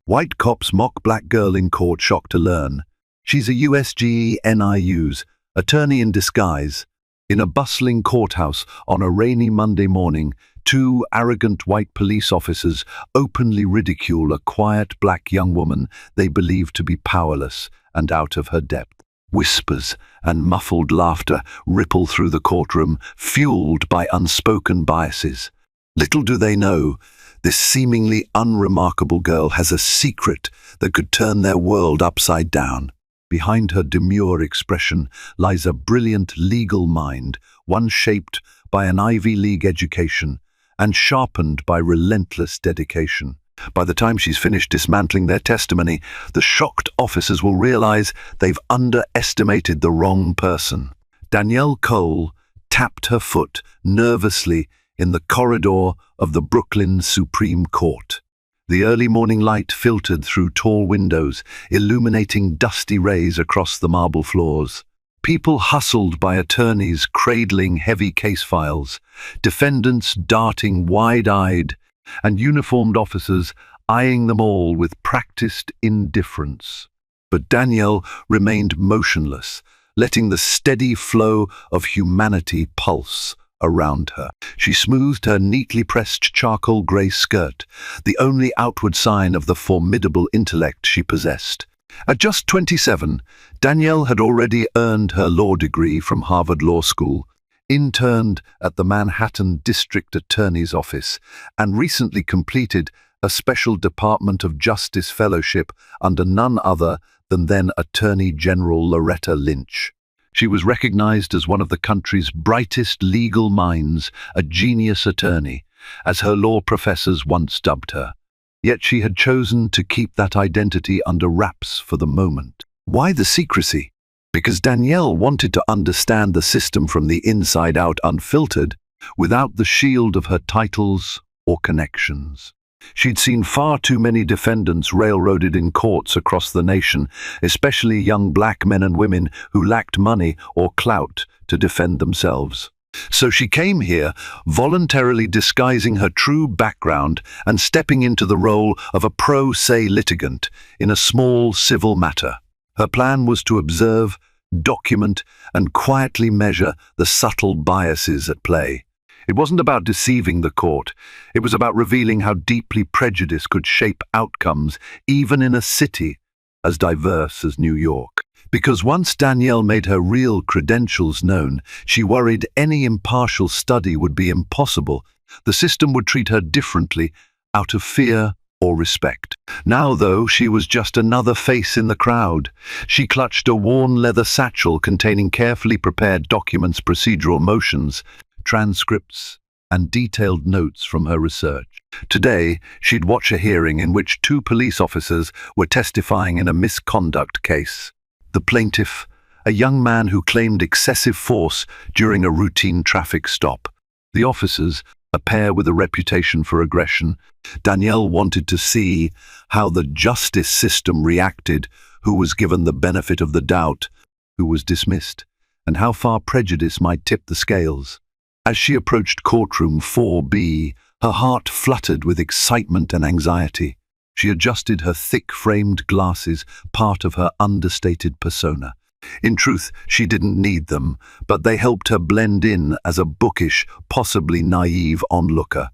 White cops mock black girl in court, shocked to learn she's a USG NIU's attorney in disguise. In a bustling courthouse on a rainy Monday morning, two arrogant white police officers openly ridicule a quiet black young woman they believe to be powerless and out of her depth. Whispers and muffled laughter ripple through the courtroom, fueled by unspoken biases. Little do they know, this seemingly unremarkable girl has a secret that could turn their world upside down. Behind her demure expression lies a brilliant legal mind, one shaped by an Ivy League education and sharpened by relentless dedication. By the time she's finished dismantling their testimony, the shocked officers will realize they've underestimated the wrong person. Danielle Cole tapped her foot nervously in the corridor of the Brooklyn Supreme Court. The early morning light filtered through tall windows, illuminating dusty rays across the marble floors. People hustled by attorneys cradling heavy case files, defendants darting wide-eyed, and uniformed officers eyeing them all with practiced indifference. But Danielle remained motionless, letting the steady flow of humanity pulse around her. She smoothed her neatly pressed charcoal grey skirt, the only outward sign of the formidable intellect she possessed. At just 27, Danielle had already earned her law degree from Harvard Law School, interned at the Manhattan District Attorney's Office, and recently completed a Special Department of Justice Fellowship under none other than then Attorney General Loretta Lynch. She was recognized as one of the country's brightest legal minds, a genius attorney, as her law professors once dubbed her. Yet she had chosen to keep that identity under wraps for the moment. Why the secrecy? Because Danielle wanted to understand the system from the inside out, unfiltered, without the shield of her titles or connections. She'd seen far too many defendants railroaded in courts across the nation, especially young black men and women who lacked money or clout to defend themselves. So she came here, voluntarily disguising her true background and stepping into the role of a pro se litigant in a small civil matter. Her plan was to observe, document, and quietly measure the subtle biases at play. It wasn't about deceiving the court. It was about revealing how deeply prejudice could shape outcomes, even in a city as diverse as New York. Because once Danielle made her real credentials known, she worried any impartial study would be impossible. The system would treat her differently, out of fear or respect. Now, though, she was just another face in the crowd. She clutched a worn leather satchel containing carefully prepared documents, procedural motions, transcripts, and detailed notes from her research. Today, she'd watch a hearing in which two police officers were testifying in a misconduct case. The plaintiff, a young man who claimed excessive force during a routine traffic stop. The officers, a pair with a reputation for aggression. Danielle wanted to see how the justice system reacted, who was given the benefit of the doubt, who was dismissed, and how far prejudice might tip the scales. As she approached courtroom 4B, her heart fluttered with excitement and anxiety. She adjusted her thick-framed glasses, part of her understated persona. In truth, she didn't need them, but they helped her blend in as a bookish, possibly naive onlooker.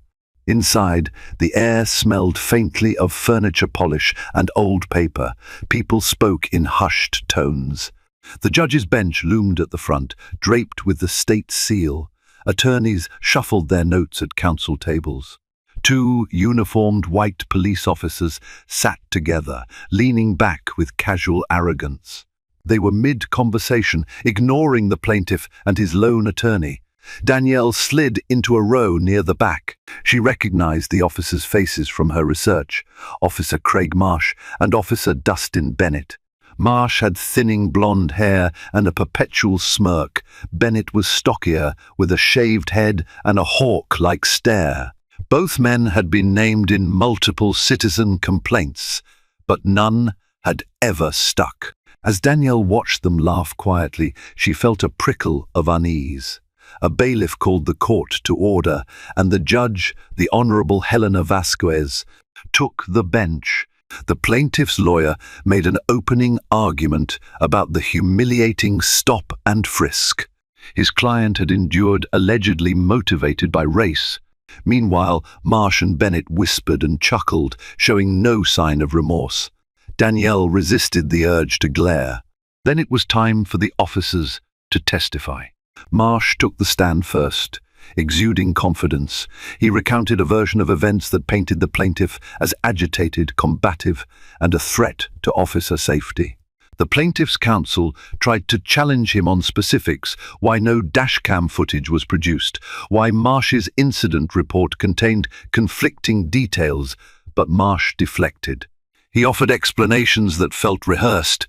Inside, the air smelled faintly of furniture polish and old paper. People spoke in hushed tones. The judge's bench loomed at the front, draped with the state seal. Attorneys shuffled their notes at counsel tables. Two uniformed white police officers sat together, leaning back with casual arrogance. They were mid-conversation, ignoring the plaintiff and his lone attorney. Danielle slid into a row near the back. She recognized the officers' faces from her research, Officer Craig Marsh and Officer Dustin Bennett. Marsh had thinning blonde hair and a perpetual smirk. Bennett was stockier, with a shaved head and a hawk-like stare. Both men had been named in multiple citizen complaints, but none had ever stuck. As Danielle watched them laugh quietly, she felt a prickle of unease. A bailiff called the court to order, and the judge, the Honorable Helena Vasquez, took the bench, The plaintiff's lawyer made an opening argument about the humiliating stop and frisk his client had endured, allegedly motivated by race. Meanwhile, Marsh and Bennett whispered and chuckled, showing no sign of remorse. Danielle resisted the urge to glare. Then it was time for the officers to testify. Marsh took the stand first. Exuding confidence, he recounted a version of events that painted the plaintiff as agitated, combative, and a threat to officer safety. The plaintiff's counsel tried to challenge him on specifics: why no dashcam footage was produced, why Marsh's incident report contained conflicting details, but Marsh deflected. He offered explanations that felt rehearsed.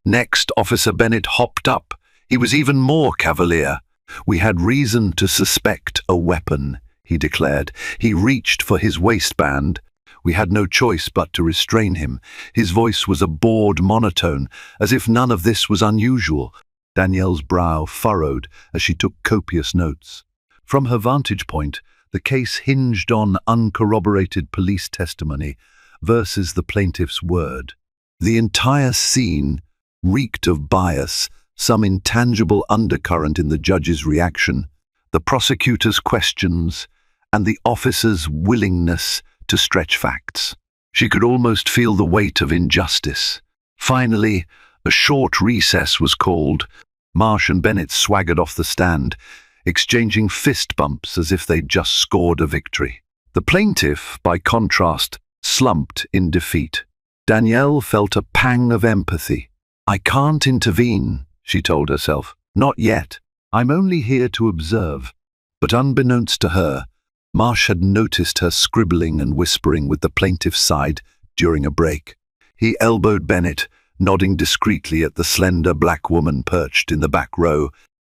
Next, Officer Bennett hopped up. He was even more cavalier. "We had reason to suspect a weapon," he declared. "He reached for his waistband. We had no choice but to restrain him." His voice was a bored monotone, as if none of this was unusual. Danielle's brow furrowed as she took copious notes. From her vantage point, the case hinged on uncorroborated police testimony versus the plaintiff's word. The entire scene reeked of bias, some intangible undercurrent in the judge's reaction, the prosecutor's questions, and the officer's willingness to stretch facts. She could almost feel the weight of injustice. Finally, a short recess was called. Marsh and Bennett swaggered off the stand, exchanging fist bumps as if they'd just scored a victory. The plaintiff, by contrast, slumped in defeat. Danielle felt a pang of empathy. "I can't intervene," she told herself. "Not yet. I'm only here to observe." But unbeknownst to her, Marsh had noticed her scribbling and whispering with the plaintiff's side during a break. He elbowed Bennett, nodding discreetly at the slender black woman perched in the back row.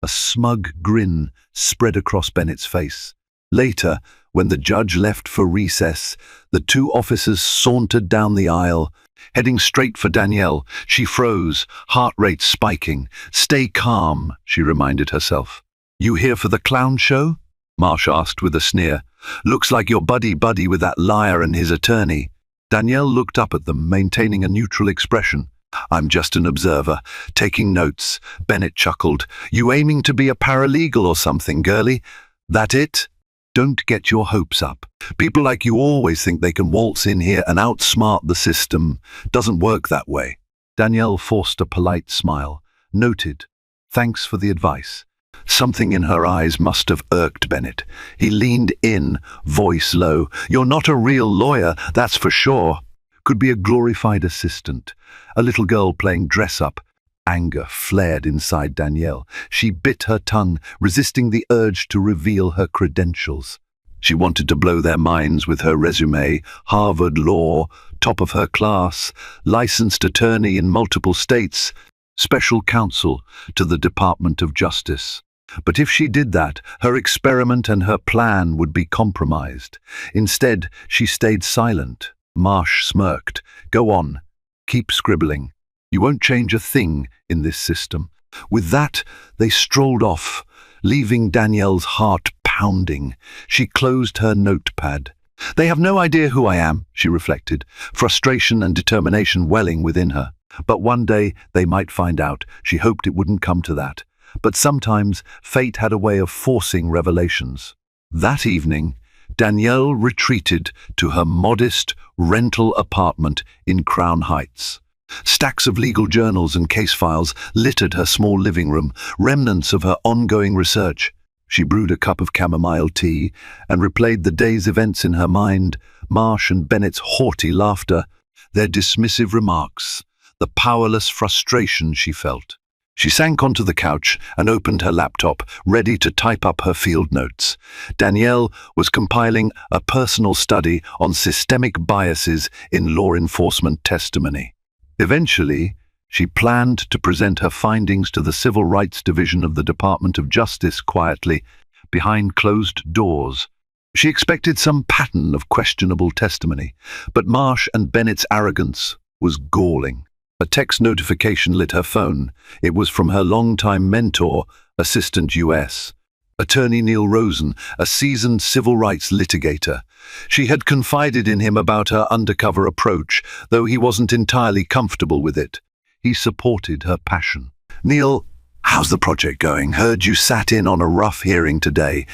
A smug grin spread across Bennett's face. Later, when the judge left for recess, the two officers sauntered down the aisle. Heading straight for Danielle, she froze, heart rate spiking. "Stay calm," she reminded herself. "You here for the clown show?" Marsh asked with a sneer. "Looks like you're buddy-buddy with that liar and his attorney." Danielle looked up at them, maintaining a neutral expression. "I'm just an observer, taking notes." Bennett chuckled. "You aiming to be a paralegal or something, girlie? That it? Don't get your hopes up. People like you always think they can waltz in here and outsmart the system. Doesn't work that way." Danielle forced a polite smile. Noted. "Thanks for the advice." Something in her eyes must have irked Bennett. He leaned in, voice low. "You're not a real lawyer, that's for sure. Could be a glorified assistant. A little girl playing dress-up." Anger flared inside Danielle. She bit her tongue, resisting the urge to reveal her credentials. She wanted to blow their minds with her resume: Harvard Law, top of her class, licensed attorney in multiple states, special counsel to the Department of Justice. But if she did that, her experiment and her plan would be compromised. Instead, she stayed silent. Marsh smirked. "Go on. Keep scribbling. You won't change a thing in this system." With that, they strolled off, leaving Danielle's heart pounding. She closed her notepad. "They have no idea who I am," she reflected, frustration and determination welling within her. But one day they might find out. She hoped it wouldn't come to that. But sometimes fate had a way of forcing revelations. That evening, Danielle retreated to her modest rental apartment in Crown Heights. Stacks of legal journals and case files littered her small living room, remnants of her ongoing research. She brewed a cup of chamomile tea and replayed the day's events in her mind: Marsh and Bennett's haughty laughter, their dismissive remarks, the powerless frustration she felt. She sank onto the couch and opened her laptop, ready to type up her field notes. Danielle was compiling a personal study on systemic biases in law enforcement testimony. Eventually, she planned to present her findings to the Civil Rights Division of the Department of Justice quietly, behind closed doors. She expected some pattern of questionable testimony, but Marsh and Bennett's arrogance was galling. A text notification lit her phone. It was from her longtime mentor, Assistant U.S. Attorney Neil Rosen, a seasoned civil rights litigator. She had confided in him about her undercover approach, though he wasn't entirely comfortable with it. He supported her passion. "Neil, how's the project going? Heard you sat in on a rough hearing today."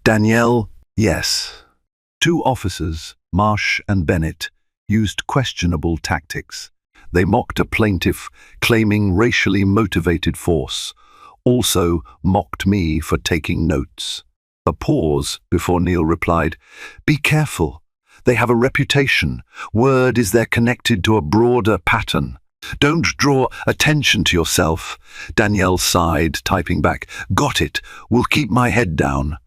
"Danielle, yes." Two officers, Marsh and Bennett, used questionable tactics. They mocked a plaintiff, claiming racially motivated force. Also mocked me for taking notes. A pause before Neil replied, "Be careful. They have a reputation. Word is they're connected to a broader pattern. Don't draw attention to yourself." Danielle sighed, typing back, "Got it. Will keep my head down."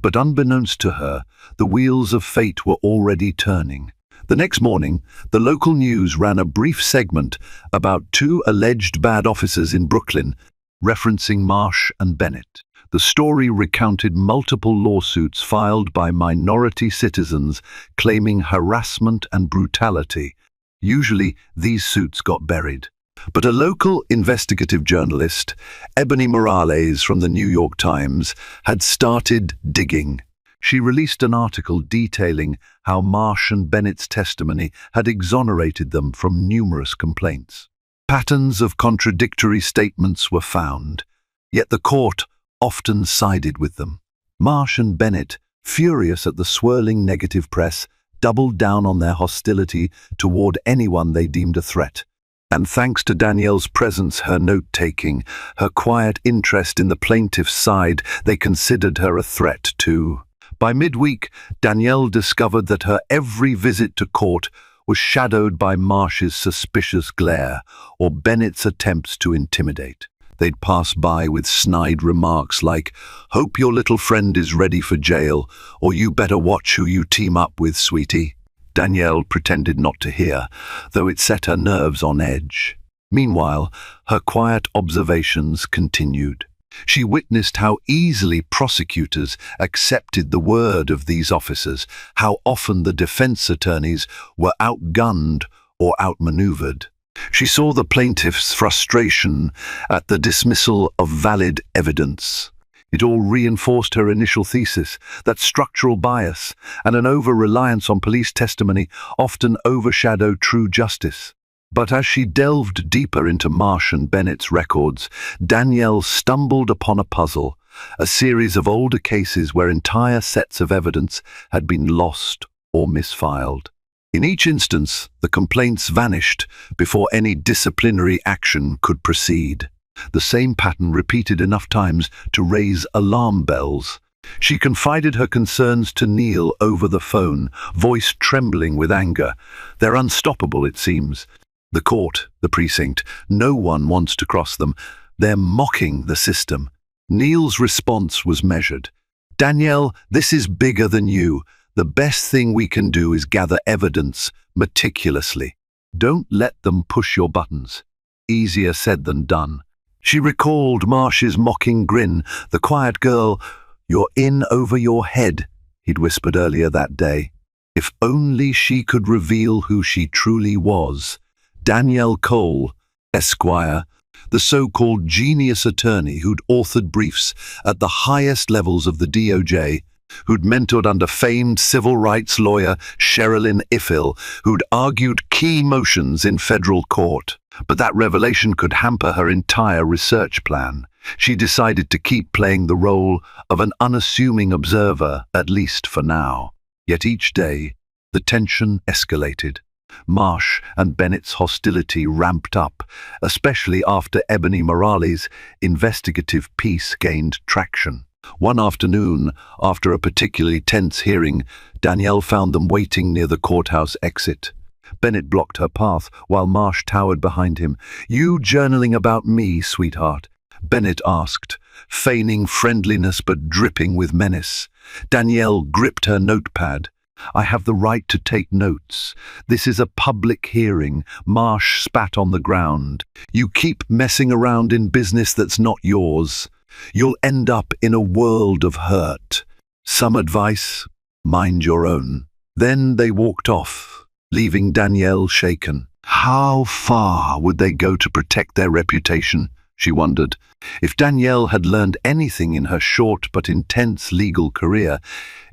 But unbeknownst to her, the wheels of fate were already turning. The next morning, the local news ran a brief segment about two alleged bad officers in Brooklyn, referencing Marsh and Bennett. The story recounted multiple lawsuits filed by minority citizens claiming harassment and brutality. Usually, these suits got buried. But a local investigative journalist, Ebony Morales from the New York Times, had started digging. She released an article detailing how Marsh and Bennett's testimony had exonerated them from numerous complaints. Patterns of contradictory statements were found, yet the court often sided with them. Marsh and Bennett, furious at the swirling negative press, doubled down on their hostility toward anyone they deemed a threat. And thanks to Danielle's presence, her note-taking, her quiet interest in the plaintiff's side, they considered her a threat too. By midweek, Danielle discovered that her every visit to court was shadowed by Marsh's suspicious glare or Bennett's attempts to intimidate. They'd pass by with snide remarks like, "Hope your little friend is ready for jail," or "You better watch who you team up with, sweetie." Danielle pretended not to hear, though it set her nerves on edge. Meanwhile, her quiet observations continued. She witnessed how easily prosecutors accepted the word of these officers, how often the defense attorneys were outgunned or outmaneuvered. She saw the plaintiff's frustration at the dismissal of valid evidence. It all reinforced her initial thesis that structural bias and an over-reliance on police testimony often overshadow true justice. But as she delved deeper into Marsh and Bennett's records, Danielle stumbled upon a puzzle, a series of older cases where entire sets of evidence had been lost or misfiled. In each instance, the complaints vanished before any disciplinary action could proceed. The same pattern repeated enough times to raise alarm bells. She confided her concerns to Neil over the phone, voice trembling with anger. "They're unstoppable, it seems. The court, the precinct, no one wants to cross them. They're mocking the system." Neil's response was measured. "Danielle, this is bigger than you. The best thing we can do is gather evidence meticulously. Don't let them push your buttons." Easier said than done. She recalled Marsh's mocking grin, the quiet girl, "You're in over your head," he'd whispered earlier that day. If only she could reveal who she truly was. Danielle Cole, Esquire, the so-called genius attorney who'd authored briefs at the highest levels of the DOJ, who'd mentored under famed civil rights lawyer Sherilyn Ifill, who'd argued key motions in federal court. But that revelation could hamper her entire research plan. She decided to keep playing the role of an unassuming observer, at least for now. Yet each day, the tension escalated. Marsh and Bennett's hostility ramped up, especially after Ebony Morales' investigative piece gained traction. One afternoon, after a particularly tense hearing, Danielle found them waiting near the courthouse exit. Bennett blocked her path while Marsh towered behind him. "You journaling about me, sweetheart?" Bennett asked, feigning friendliness but dripping with menace. Danielle gripped her notepad. "I have the right to take notes. This is a public hearing." Marsh spat on the ground. "You keep messing around in business that's not yours. You'll end up in a world of hurt. Some advice? Mind your own." Then they walked off, leaving Danielle shaken. How far would they go to protect their reputation? she wondered. If Danielle had learned anything in her short but intense legal career,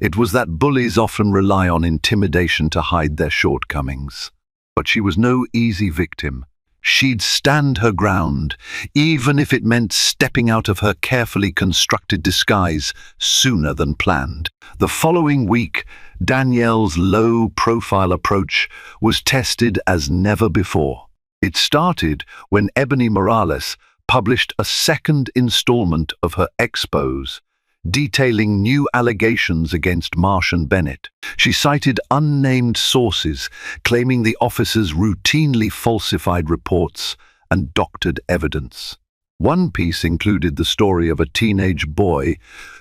it was that bullies often rely on intimidation to hide their shortcomings. But she was no easy victim. She'd stand her ground, even if it meant stepping out of her carefully constructed disguise sooner than planned. The following week, Danielle's low-profile approach was tested as never before. It started when Ebony Morales published a second installment of her expose, detailing new allegations against Marsh and Bennett. She cited unnamed sources, claiming the officers routinely falsified reports and doctored evidence. One piece included the story of a teenage boy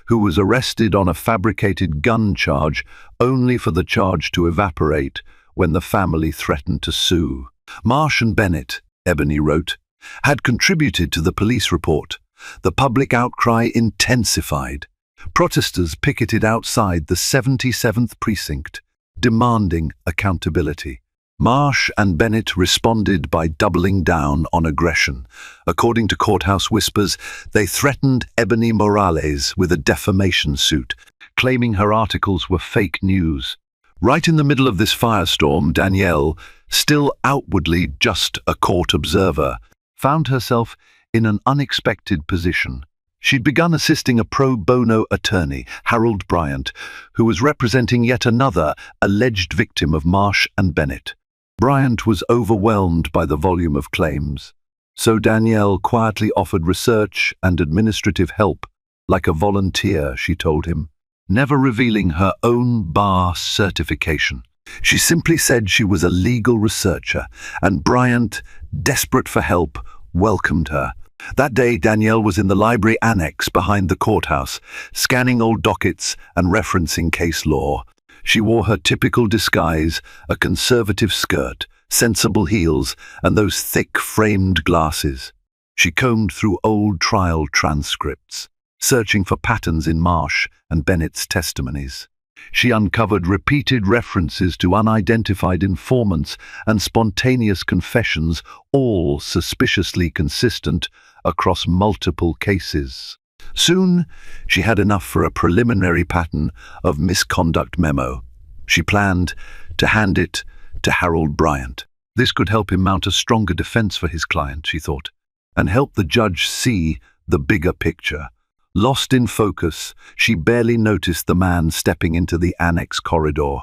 who was arrested on a fabricated gun charge only for the charge to evaporate when the family threatened to sue. Marsh and Bennett, Ebony wrote, had contributed to the police report. The public outcry intensified. Protesters picketed outside the 77th precinct, demanding accountability. Marsh and Bennett responded by doubling down on aggression. According to Courthouse Whispers, they threatened Ebony Morales with a defamation suit, claiming her articles were fake news. Right in the middle of this firestorm, Danielle, still outwardly just a court observer, found herself in an unexpected position. She'd begun assisting a pro bono attorney, Harold Bryant, who was representing yet another alleged victim of Marsh and Bennett. Bryant was overwhelmed by the volume of claims, so Danielle quietly offered research and administrative help, like a volunteer, she told him, never revealing her own bar certification. She simply said she was a legal researcher, and Bryant, desperate for help, welcomed her. That day, Danielle was in the library annex behind the courthouse, scanning old dockets and referencing case law. She wore her typical disguise, a conservative skirt, sensible heels, and those thick framed glasses. She combed through old trial transcripts, searching for patterns in Marsh and Bennett's testimonies. She uncovered repeated references to unidentified informants and spontaneous confessions, all suspiciously consistent across multiple cases. Soon, she had enough for a preliminary pattern of misconduct memo. She planned to hand it to Harold Bryant. This could help him mount a stronger defense for his client, she thought, and help the judge see the bigger picture. Lost in focus, she barely noticed the man stepping into the annex corridor.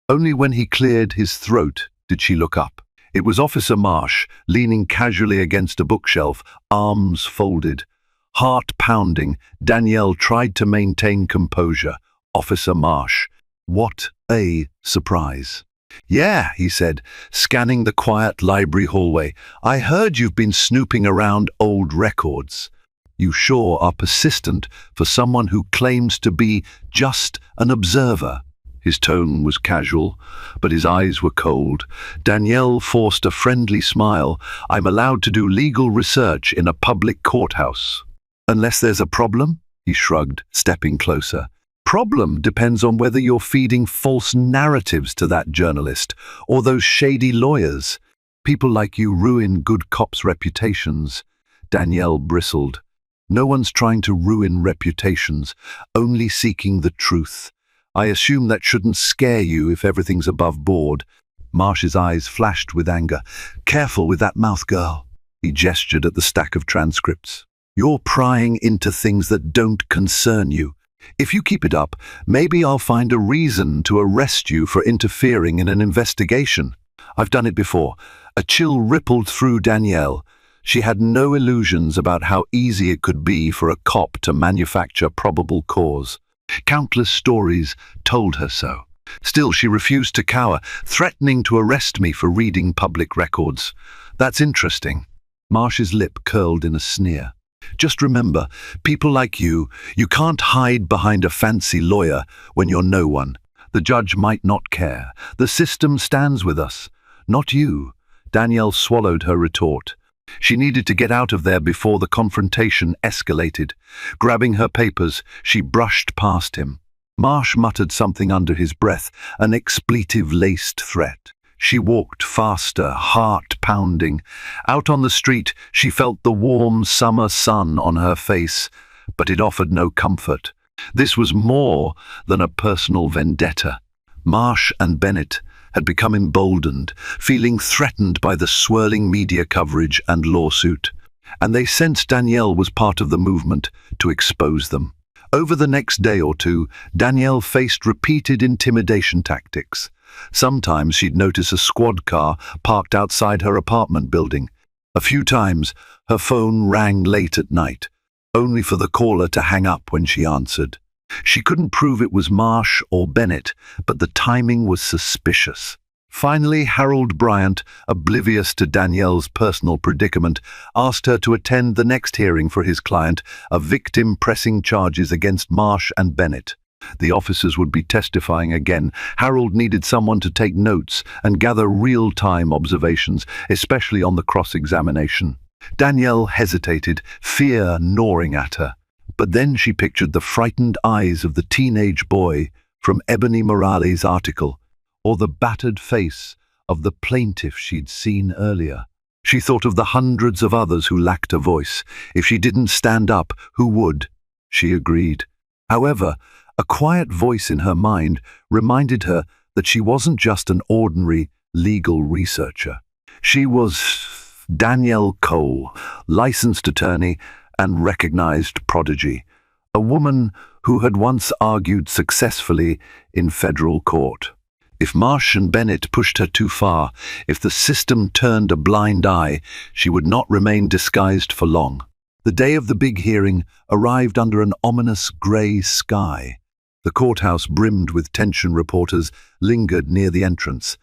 Only when he cleared his throat did she look up. It was Officer Marsh, leaning casually against a bookshelf, arms folded. Heart pounding, Danielle tried to maintain composure. Officer Marsh. What a surprise. "Yeah," he said, scanning the quiet library hallway. "I heard you've been snooping around old records. You sure are persistent for someone who claims to be just an observer." His tone was casual, but his eyes were cold. Danielle forced a friendly smile. "I'm allowed to do legal research in a public courthouse." "Unless there's a problem?" he shrugged, stepping closer. "Problem depends on whether you're feeding false narratives to that journalist or those shady lawyers. People like you ruin good cops' reputations." Danielle bristled. "No one's trying to ruin reputations, only seeking the truth. I assume that shouldn't scare you if everything's above board." Marsh's eyes flashed with anger. "Careful with that mouth, girl." He gestured at the stack of transcripts. "You're prying into things that don't concern you. If you keep it up, maybe I'll find a reason to arrest you for interfering in an investigation." "I've done it before." A chill rippled through Danielle. She had no illusions about how easy it could be for a cop to manufacture probable cause. Countless stories told her so. Still, she refused to cower, threatening to arrest me for reading public records. "That's interesting." Marsh's lip curled in a sneer. "Just remember, people like you can't hide behind a fancy lawyer when you're no one. The judge might not care. The system stands with us, not you." Danielle swallowed her retort. She needed to get out of there before the confrontation escalated. Grabbing her papers, she brushed past him. Marsh muttered something under his breath, an expletive-laced threat. She walked faster, heart pounding. Out on the street, she felt the warm summer sun on her face, but it offered no comfort. This was more than a personal vendetta. Marsh and Bennett had become emboldened, feeling threatened by the swirling media coverage and lawsuit, and they sensed Danielle was part of the movement to expose them. Over the next day or two, Danielle faced repeated intimidation tactics. Sometimes she'd notice a squad car parked outside her apartment building. A few times, her phone rang late at night, only for the caller to hang up when she answered. She couldn't prove it was Marsh or Bennett, but the timing was suspicious. Finally, Harold Bryant, oblivious to Danielle's personal predicament, asked her to attend the next hearing for his client, a victim pressing charges against Marsh and Bennett. The officers would be testifying again. Harold needed someone to take notes and gather real-time observations, especially on the cross-examination. Danielle hesitated, fear gnawing at her. But then she pictured the frightened eyes of the teenage boy from Ebony Morales' article, or the battered face of the plaintiff she'd seen earlier. She thought of the hundreds of others who lacked a voice. If she didn't stand up, who would? She agreed. However, a quiet voice in her mind reminded her that she wasn't just an ordinary legal researcher. She was Danielle Cole, licensed attorney and recognized prodigy, a woman who had once argued successfully in federal court. If Marsh and Bennett pushed her too far, if the system turned a blind eye, she would not remain disguised for long. The day of the big hearing arrived under an ominous grey sky. The courthouse brimmed with tension. Reporters lingered near the entrance.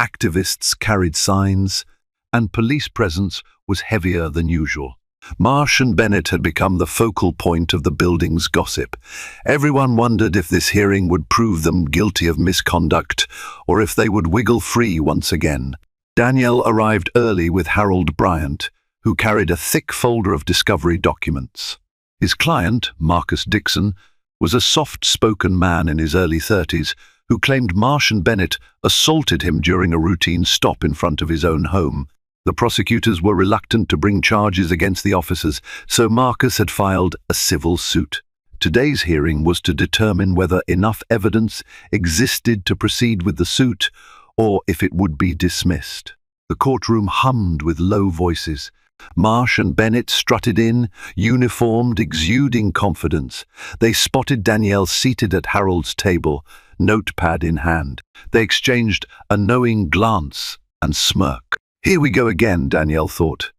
Activists carried signs, and police presence was heavier than usual. Marsh and Bennett had become the focal point of the building's gossip. Everyone wondered if this hearing would prove them guilty of misconduct, or if they would wiggle free once again. Danielle arrived early with Harold Bryant, who carried a thick folder of discovery documents. His client, Marcus Dixon, was a soft-spoken man in his early 30s who claimed Marsh and Bennett assaulted him during a routine stop in front of his own home. The prosecutors were reluctant to bring charges against the officers, so Marcus had filed a civil suit. Today's hearing was to determine whether enough evidence existed to proceed with the suit, or if it would be dismissed. The courtroom hummed with low voices. Marsh and Bennett strutted in, uniformed, exuding confidence. They spotted Danielle seated at Harold's table, notepad in hand. They exchanged a knowing glance and smirk. Here we go again, Danielle thought.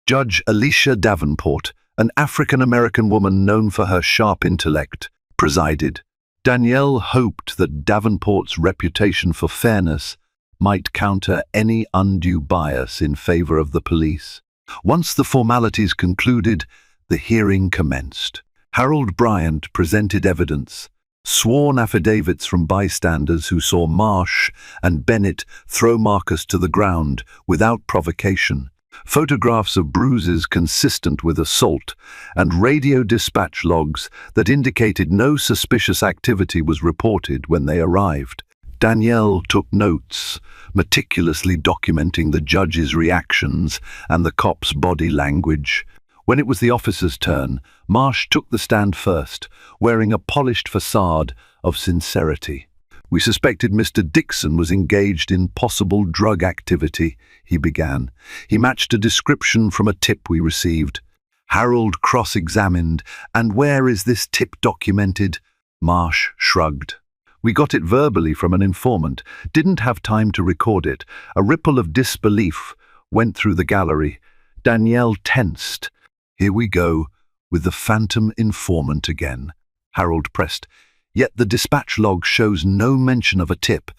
Judge Alicia Davenport, an African-American woman known for her sharp intellect, presided. Danielle hoped that Davenport's reputation for fairness might counter any undue bias in favor of the police. Once the formalities concluded, the hearing commenced. Harold Bryant presented evidence. Sworn affidavits from bystanders who saw Marsh and Bennett throw Marcus to the ground without provocation, photographs of bruises consistent with assault, and radio dispatch logs that indicated no suspicious activity was reported when they arrived. Danielle took notes, meticulously documenting the judge's reactions and the cop's body language. When it was the officer's turn, Marsh took the stand first, wearing a polished facade of sincerity. "We suspected Mr. Dixon was engaged in possible drug activity," he began. "He matched a description from a tip we received." Harold cross-examined. "And where is this tip documented?" Marsh shrugged. "We got it verbally from an informant. Didn't have time to record it." A ripple of disbelief went through the gallery. Danielle tensed. "Here we go, with the phantom informant again," Harold pressed. "Yet the dispatch log shows no mention of a tip."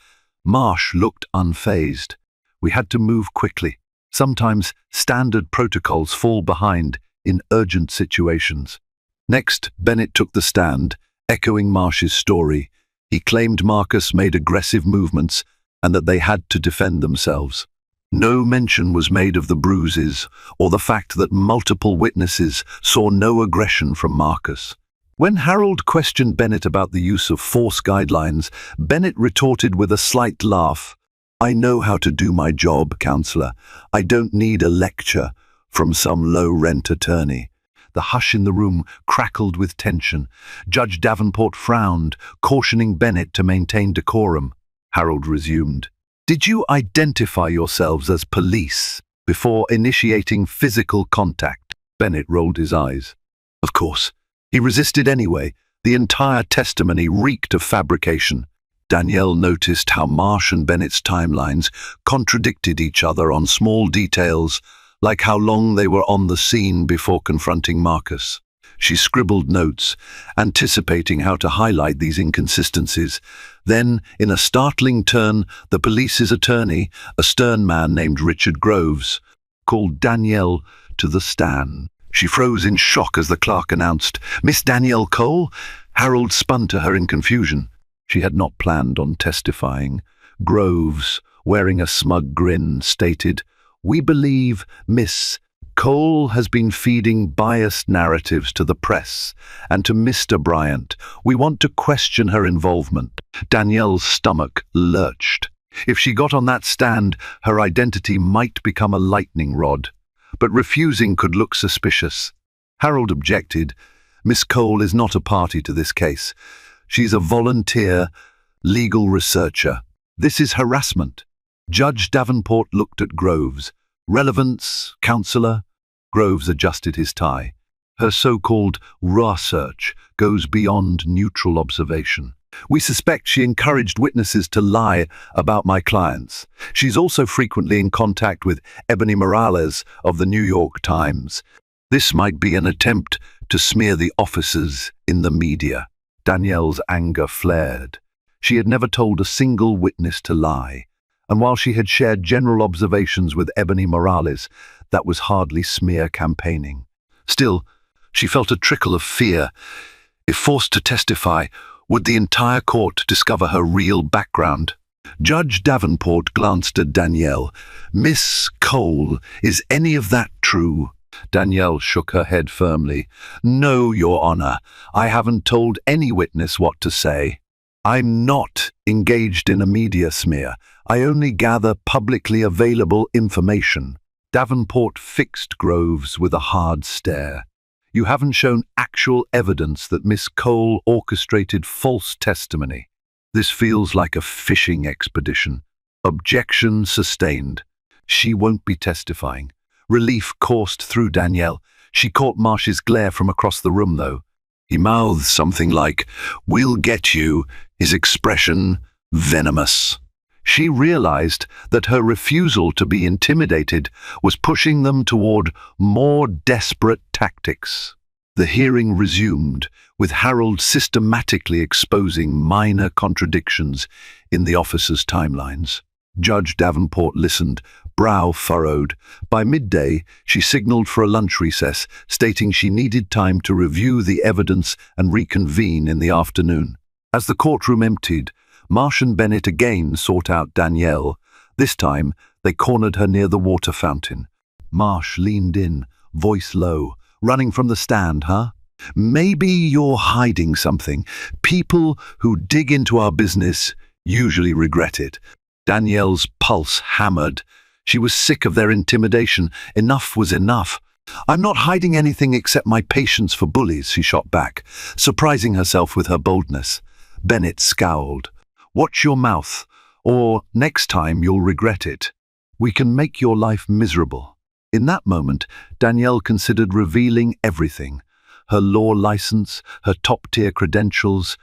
Marsh looked unfazed. "We had to move quickly. Sometimes standard protocols fall behind in urgent situations." Next, Bennett took the stand, echoing Marsh's story. He claimed Marcus made aggressive movements and that they had to defend themselves. No mention was made of the bruises or the fact that multiple witnesses saw no aggression from Marcus. When Harold questioned Bennett about the use of force guidelines, Bennett retorted with a slight laugh. I know how to do my job, counselor. I don't need a lecture from some low-rent attorney. The hush in the room crackled with tension. Judge Davenport frowned, cautioning Bennett to maintain decorum. Harold resumed. Did you identify yourselves as police before initiating physical contact? Bennett rolled his eyes. Of course. He resisted anyway. The entire testimony reeked of fabrication. Danielle noticed how Marsh and Bennett's timelines contradicted each other on small details, like how long they were on the scene before confronting Marcus. She scribbled notes, anticipating how to highlight these inconsistencies. Then, in a startling turn, the police's attorney, a stern man named Richard Groves, called Danielle to the stand. She froze in shock as the clerk announced, "Miss Danielle Cole?" Harold spun to her in confusion. She had not planned on testifying. Groves, wearing a smug grin, stated, "We believe Miss Cole has been feeding biased narratives to the press and to Mr. Bryant. We want to question her involvement." Danielle's stomach lurched. If she got on that stand, her identity might become a lightning rod. But refusing could look suspicious. Harold objected. Miss Cole is not a party to this case. She's a volunteer, legal researcher. This is harassment. Judge Davenport looked at Groves. Relevance, counselor? Groves adjusted his tie. Her so-called research goes beyond neutral observation. We suspect she encouraged witnesses to lie about my clients. She's also frequently in contact with Ebony Morales of the New York Times. This might be an attempt to smear the officers in the media. Danielle's anger flared. She had never told a single witness to lie, and while she had shared general observations with Ebony Morales, that was hardly smear campaigning. Still, she felt a trickle of fear. If forced to testify, would the entire court discover her real background? Judge Davenport glanced at Danielle. "Miss Cole, is any of that true?" Danielle shook her head firmly. "No, Your Honor. I haven't told any witness what to say. I'm not engaged in a media smear. I only gather publicly available information." Davenport fixed Groves with a hard stare. "You haven't shown actual evidence that Miss Cole orchestrated false testimony. This feels like a fishing expedition." Objection sustained. She won't be testifying. Relief coursed through Danielle. She caught Marsh's glare from across the room, though. He mouthed something like, "We'll get you," his expression venomous. She realized that her refusal to be intimidated was pushing them toward more desperate tactics. The hearing resumed, with Harold systematically exposing minor contradictions in the officers' timelines. Judge Davenport listened, brow furrowed. By midday, she signaled for a lunch recess, stating she needed time to review the evidence and reconvene in the afternoon. As the courtroom emptied, Marsh and Bennett again sought out Danielle. This time, they cornered her near the water fountain. Marsh leaned in, voice low. "Running from the stand, huh? Maybe you're hiding something. People who dig into our business usually regret it." Danielle's pulse hammered. She was sick of their intimidation. Enough was enough. "I'm not hiding anything except my patience for bullies," she shot back, surprising herself with her boldness. Bennett scowled. "Watch your mouth, or next time you'll regret it. We can make your life miserable." In that moment, Danielle considered revealing everything. Her law license, her top-tier credentials,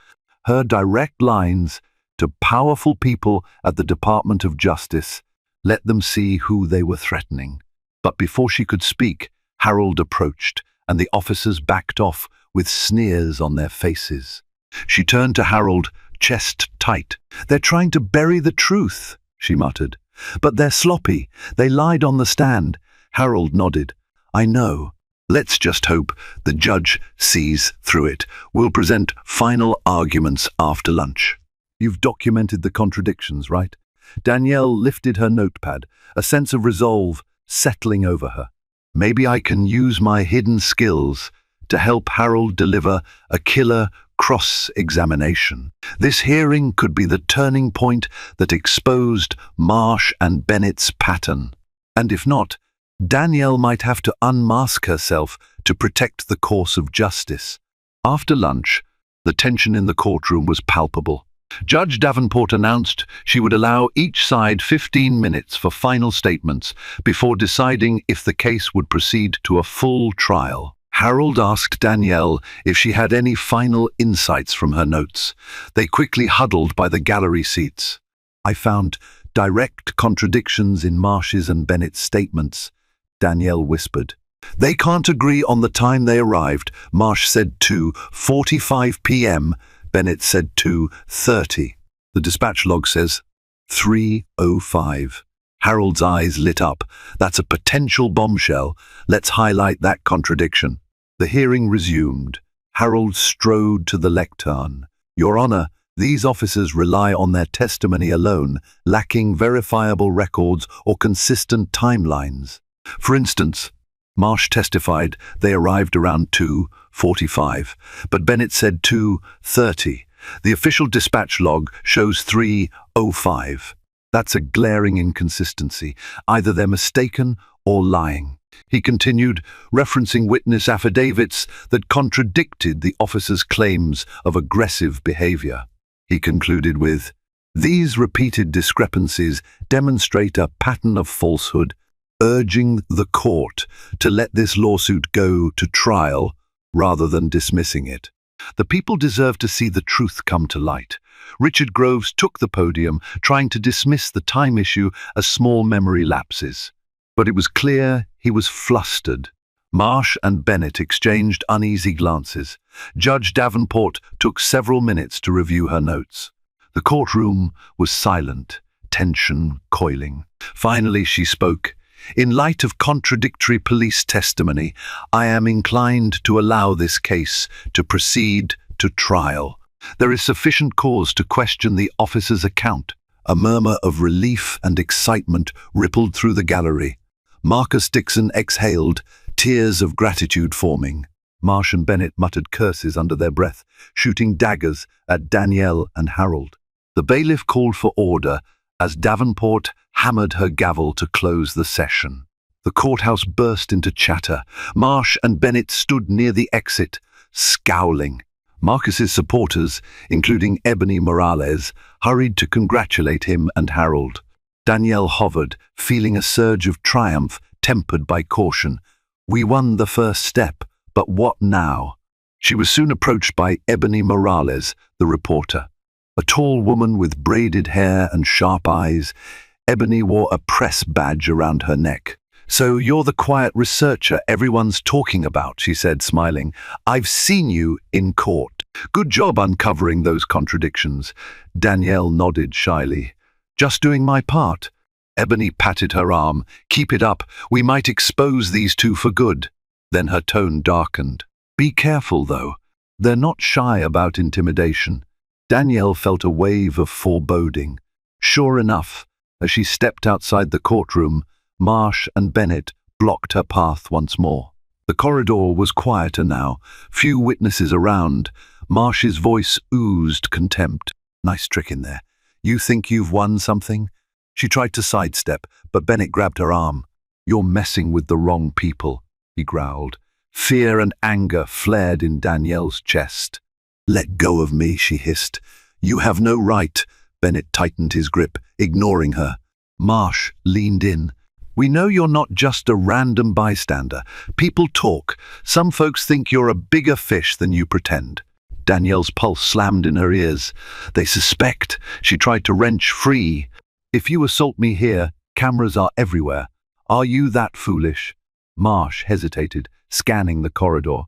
her direct lines to powerful people at the Department of Justice. Let them see who they were threatening. But before she could speak, Harold approached, and the officers backed off with sneers on their faces. She turned to Harold, chest tight. "They're trying to bury the truth," she muttered. "But they're sloppy. They lied on the stand." Harold nodded. "I know. Let's just hope the judge sees through it. We'll present final arguments after lunch." "You've documented the contradictions, right?" Danielle lifted her notepad, a sense of resolve settling over her. "Maybe I can use my hidden skills to help Harold deliver a killer cross-examination. This hearing could be the turning point that exposed Marsh and Bennett's pattern. And if not, Danielle might have to unmask herself to protect the course of justice. After lunch, the tension in the courtroom was palpable. Judge Davenport announced she would allow each side 15 minutes for final statements before deciding if the case would proceed to a full trial. Harold asked Danielle if she had any final insights from her notes. They quickly huddled by the gallery seats. "I found direct contradictions in Marsh's and Bennett's statements," Danielle whispered. "They can't agree on the time they arrived. Marsh said 2:45 p.m., Bennett said 2:30. The dispatch log says 3:05. Harold's eyes lit up. "That's a potential bombshell. Let's highlight that contradiction." The hearing resumed. Harold strode to the lectern. "Your Honor, these officers rely on their testimony alone, lacking verifiable records or consistent timelines. For instance, Marsh testified they arrived around 2:45, but Bennett said 2:30. The official dispatch log shows 3:05. That's a glaring inconsistency. Either they're mistaken or lying." He continued, referencing witness affidavits that contradicted the officers' claims of aggressive behavior. He concluded with, "These repeated discrepancies demonstrate a pattern of falsehood, urging the court to let this lawsuit go to trial rather than dismissing it. The people deserve to see the truth come to light." Richard Groves took the podium, trying to dismiss the time issue as small memory lapses. But it was clear he was flustered. Marsh and Bennett exchanged uneasy glances. Judge Davenport took several minutes to review her notes. The courtroom was silent, tension coiling. Finally, she spoke. "In light of contradictory police testimony, I am inclined to allow this case to proceed to trial. There is sufficient cause to question the officer's account." A murmur of relief and excitement rippled through the gallery. Marcus Dixon exhaled, tears of gratitude forming. Marsh and Bennett muttered curses under their breath, shooting daggers at Danielle and Harold. The bailiff called for order as Davenport hammered her gavel to close the session. The courthouse burst into chatter. Marsh and Bennett stood near the exit, scowling. Marcus's supporters, including Ebony Morales, hurried to congratulate him and Harold. Danielle hovered, feeling a surge of triumph tempered by caution. "We won the first step, but what now?" She was soon approached by Ebony Morales, the reporter. A tall woman with braided hair and sharp eyes, Ebony wore a press badge around her neck. "So you're the quiet researcher everyone's talking about," she said, smiling. "I've seen you in court. Good job uncovering those contradictions." Danielle nodded shyly. "Just doing my part." Ebony patted her arm. "Keep it up. We might expose these two for good." Then her tone darkened. "Be careful, though. They're not shy about intimidation." Danielle felt a wave of foreboding. Sure enough, as she stepped outside the courtroom, Marsh and Bennett blocked her path once more. The corridor was quieter now, few witnesses around. Marsh's voice oozed contempt. "Nice trick in there. You think you've won something?" She tried to sidestep, but Bennett grabbed her arm. "You're messing with the wrong people," he growled. Fear and anger flared in Danielle's chest. "Let go of me," she hissed. "You have no right." Bennett tightened his grip, ignoring her. Marsh leaned in. "We know you're not just a random bystander. People talk. Some folks think you're a bigger fish than you pretend." Danielle's pulse slammed in her ears. "They suspect." She tried to wrench free. "If you assault me here, cameras are everywhere. Are you that foolish?" Marsh hesitated, scanning the corridor.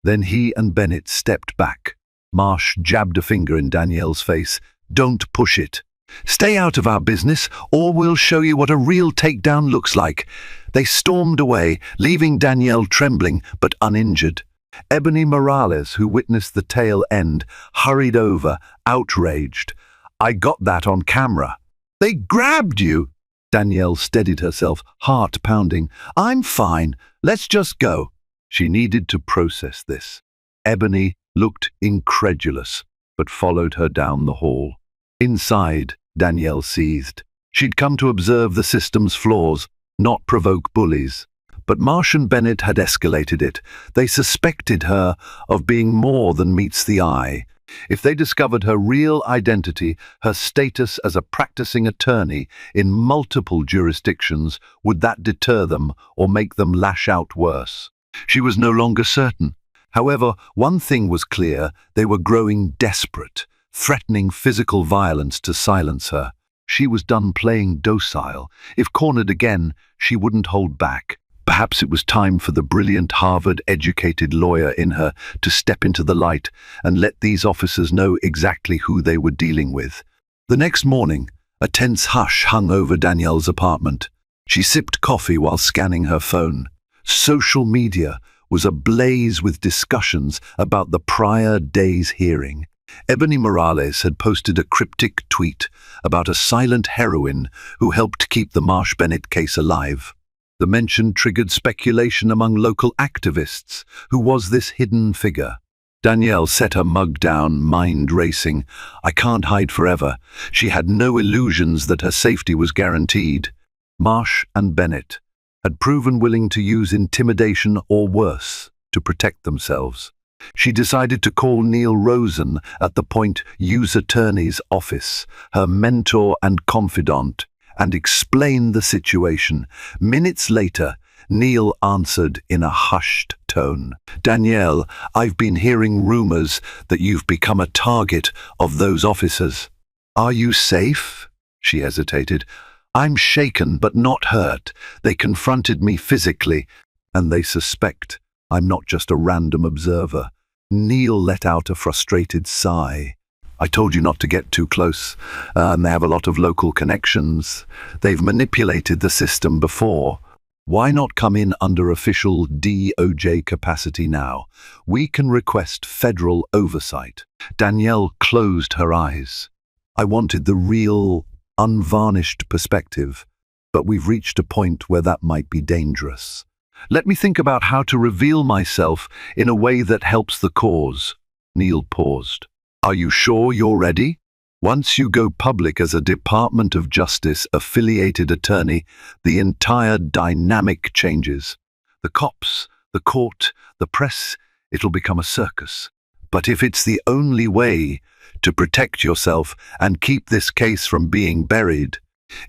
Then he and Bennett stepped back. Marsh jabbed a finger in Danielle's face. "Don't push it. Stay out of our business, or we'll show you what a real takedown looks like." They stormed away, leaving Danielle trembling but uninjured. Ebony Morales, who witnessed the tail end, hurried over, outraged. "I got that on camera." "They grabbed you!" Danielle steadied herself, heart pounding. "I'm fine. Let's just go." She needed to process this. Ebony looked incredulous, but followed her down the hall. Inside, Danielle seethed. She'd come to observe the system's flaws, not provoke bullies. But Marsh and Bennett had escalated it. They suspected her of being more than meets the eye. If they discovered her real identity, her status as a practicing attorney in multiple jurisdictions, would that deter them or make them lash out worse? She was no longer certain. However, one thing was clear: they were growing desperate, threatening physical violence to silence her. She was done playing docile. If cornered again, she wouldn't hold back. Perhaps it was time for the brilliant Harvard-educated lawyer in her to step into the light and let these officers know exactly who they were dealing with. The next morning, a tense hush hung over Danielle's apartment. She sipped coffee while scanning her phone. Social media was ablaze with discussions about the prior day's hearing. Ebony Morales had posted a cryptic tweet about a silent heroine who helped keep the Marsh-Bennett case alive. The mention triggered speculation among local activists. Who was this hidden figure? Danielle set her mug down, mind racing. I can't hide forever. She had no illusions that her safety was guaranteed. Marsh and Bennett had proven willing to use intimidation or worse to protect themselves. She decided to call Neil Rosen at the Point U.S. Attorney's office, her mentor and confidant, and explain the situation. Minutes later, Neil answered in a hushed tone. Danielle, I've been hearing rumors that you've become a target of those officers. Are you safe? She hesitated. I'm shaken but not hurt. They confronted me physically, and they suspect I'm not just a random observer. Neil let out a frustrated sigh. I told you not to get too close, and they have a lot of local connections. They've manipulated the system before. Why not come in under official DOJ capacity now? We can request federal oversight. Danielle closed her eyes. I wanted the real, unvarnished perspective, but we've reached a point where that might be dangerous. Let me think about how to reveal myself in a way that helps the cause. Neil paused. Are you sure you're ready? Once you go public as a Department of Justice affiliated attorney, the entire dynamic changes. The cops, the court, the press, it'll become a circus. But if it's the only way to protect yourself and keep this case from being buried,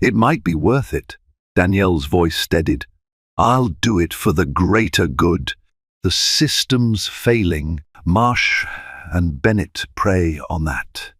it might be worth it. Danielle's voice steadied. I'll do it for the greater good. The system's failing. Marsh and Bennett prey on that.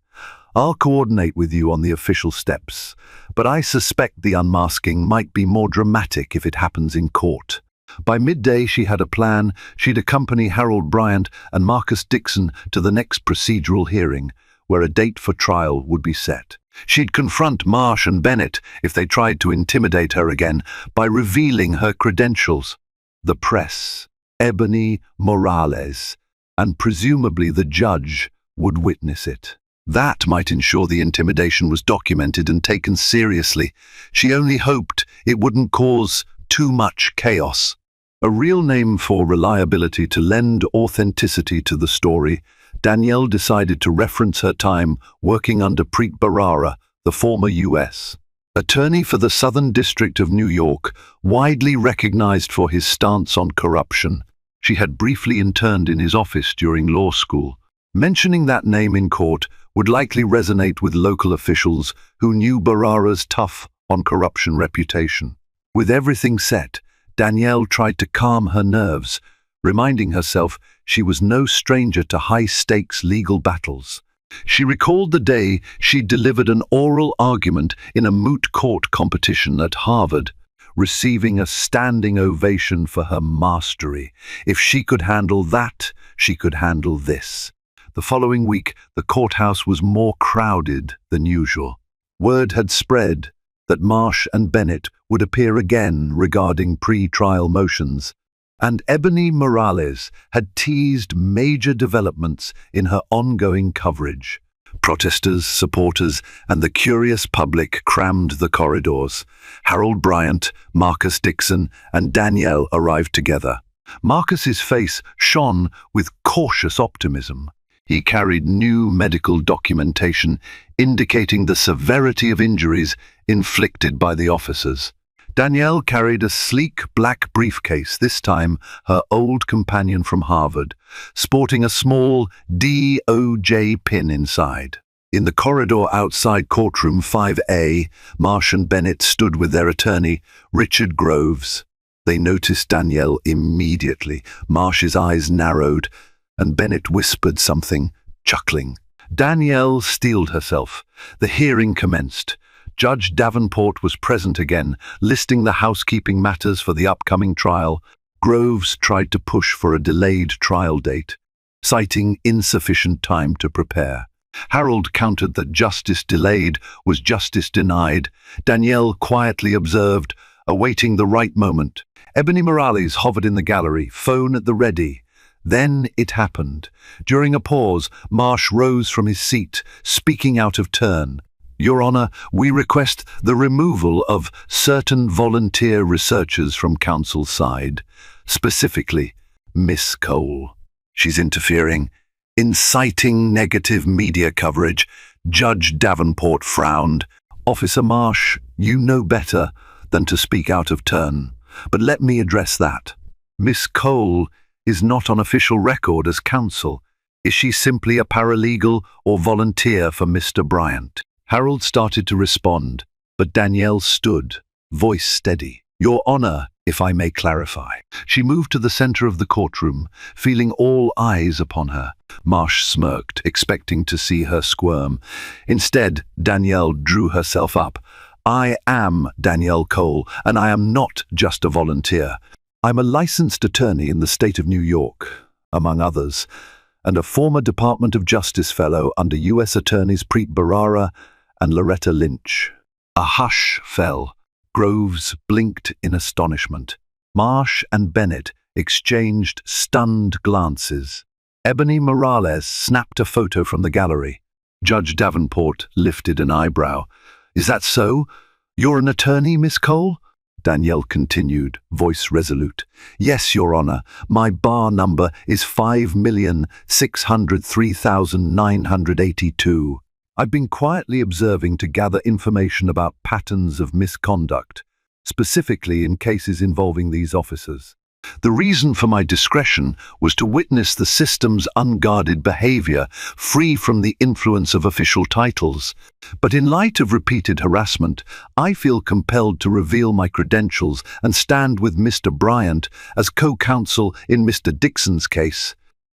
I'll coordinate with you on the official steps, but I suspect the unmasking might be more dramatic if it happens in court. By midday, she had a plan. She'd accompany Harold Bryant and Marcus Dixon to the next procedural hearing, where a date for trial would be set. She'd confront Marsh and Bennett if they tried to intimidate her again by revealing her credentials. The press, Ebony Morales, and presumably the judge would witness it. That might ensure the intimidation was documented and taken seriously. She only hoped it wouldn't cause too much chaos. A real name for reliability to lend authenticity to the story, Danielle decided to reference her time working under Preet Bharara, the former U.S. Attorney for the Southern District of New York, widely recognized for his stance on corruption. She had briefly interned in his office during law school. Mentioning that name in court would likely resonate with local officials who knew Bharara's tough on corruption reputation. With everything set, Danielle tried to calm her nerves, reminding herself she was no stranger to high-stakes legal battles. She recalled the day she delivered an oral argument in a moot court competition at Harvard, receiving a standing ovation for her mastery. If she could handle that, she could handle this. The following week, the courthouse was more crowded than usual. Word had spread that Marsh and Bennett would appear again regarding pre-trial motions, and Ebony Morales had teased major developments in her ongoing coverage. Protesters, supporters, and the curious public crammed the corridors. Harold Bryant, Marcus Dixon, and Danielle arrived together. Marcus's face shone with cautious optimism. He carried new medical documentation indicating the severity of injuries inflicted by the officers. Danielle carried a sleek black briefcase, this time her old companion from Harvard, sporting a small DOJ pin inside. In the corridor outside courtroom 5A, Marsh and Bennett stood with their attorney, Richard Groves. They noticed Danielle immediately. Marsh's eyes narrowed, and Bennett whispered something, chuckling. Danielle steeled herself. The hearing commenced. Judge Davenport was present again, listing the housekeeping matters for the upcoming trial. Groves tried to push for a delayed trial date, citing insufficient time to prepare. Harold countered that justice delayed was justice denied. Danielle quietly observed, awaiting the right moment. Ebony Morales hovered in the gallery, phone at the ready. Then it happened. During a pause, Marsh rose from his seat, speaking out of turn. Your Honor, we request the removal of certain volunteer researchers from counsel's side, specifically Miss Cole. She's interfering, inciting negative media coverage. Judge Davenport frowned. Officer Marsh, you know better than to speak out of turn, but let me address that. Miss Cole is not on official record as counsel. Is she simply a paralegal or volunteer for Mr. Bryant? Harold started to respond, but Danielle stood, voice steady. Your Honor, if I may clarify. She moved to the center of the courtroom, feeling all eyes upon her. Marsh smirked, expecting to see her squirm. Instead, Danielle drew herself up. I am Danielle Cole, and I am not just a volunteer. I'm a licensed attorney in the state of New York, among others, and a former Department of Justice fellow under U.S. Attorneys Preet Bharara and Loretta Lynch. A hush fell. Groves blinked in astonishment. Marsh and Bennett exchanged stunned glances. Ebony Morales snapped a photo from the gallery. Judge Davenport lifted an eyebrow. Is that so? You're an attorney, Miss Cole? Danielle continued, voice resolute. Yes, Your Honor. My bar number is 5,603,982. I've been quietly observing to gather information about patterns of misconduct, specifically in cases involving these officers. The reason for my discretion was to witness the system's unguarded behavior, free from the influence of official titles. But in light of repeated harassment, I feel compelled to reveal my credentials and stand with Mr. Bryant as co-counsel in Mr. Dixon's case,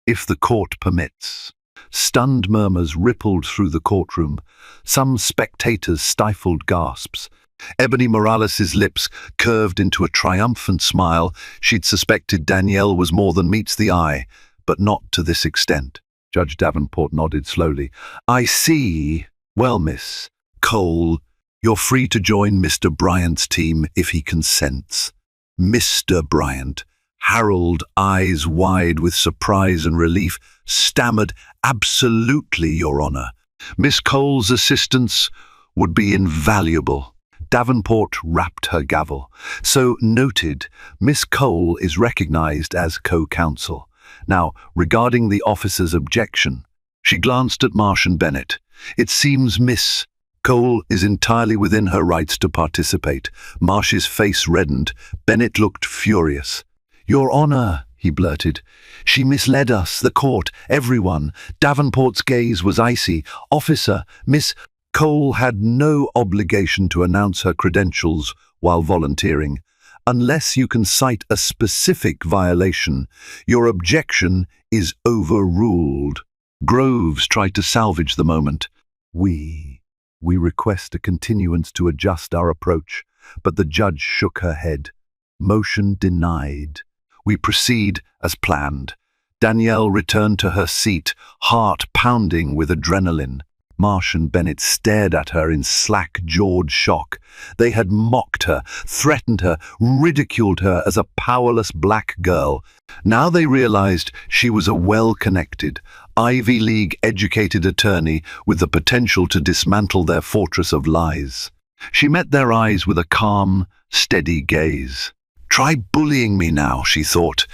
if the court permits. Stunned murmurs rippled through the courtroom. Some spectators stifled gasps. Ebony Morales's lips curved into a triumphant smile. She'd suspected Danielle was more than meets the eye, but not to this extent. Judge Davenport nodded slowly. I see. Well, Miss Cole, you're free to join Mr. Bryant's team if he consents. Mr. Bryant. Harold, eyes wide with surprise and relief, stammered, Absolutely, Your Honor. Miss Cole's assistance would be invaluable. Davenport rapped her gavel. So noted, Miss Cole is recognized as co-counsel. Now, regarding the officer's objection, she glanced at Marsh and Bennett. It seems Miss Cole is entirely within her rights to participate. Marsh's face reddened. Bennett looked furious. Your Honor, he blurted. She misled us, the court, everyone. Davenport's gaze was icy. Officer, Miss Cole had no obligation to announce her credentials while volunteering. Unless you can cite a specific violation, your objection is overruled. Groves tried to salvage the moment. We request a continuance to adjust our approach, but the judge shook her head. Motion denied. We proceed as planned. Danielle returned to her seat, heart pounding with adrenaline. Marsh and Bennett stared at her in slack-jawed shock. They had mocked her, threatened her, ridiculed her as a powerless black girl. Now they realized she was a well-connected, Ivy League-educated attorney with the potential to dismantle their fortress of lies. She met their eyes with a calm, steady gaze. Try bullying me now, she thought.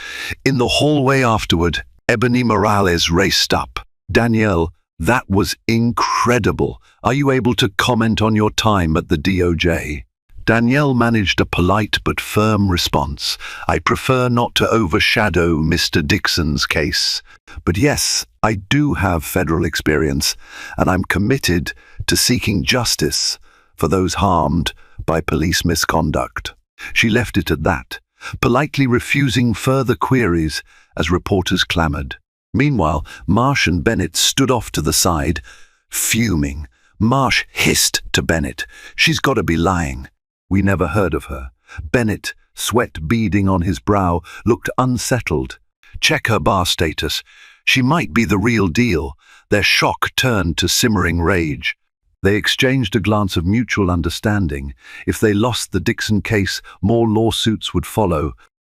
In the hallway afterward, Ebony Morales raced up. Danielle, that was incredible. Are you able to comment on your time at the DOJ? Danielle managed a polite but firm response. I prefer not to overshadow Mr. Dixon's case. But yes, I do have federal experience, and I'm committed to seeking justice for those harmed by police misconduct. She left it at that, politely refusing further queries as reporters clamored. Meanwhile, Marsh and Bennett stood off to the side, fuming. Marsh hissed to Bennett, "She's got to be lying. We never heard of her." Bennett, sweat beading on his brow, looked unsettled. "Check her bar status. She might be the real deal." Their shock turned to simmering rage. They exchanged a glance of mutual understanding. If they lost the Dixon case, more lawsuits would follow,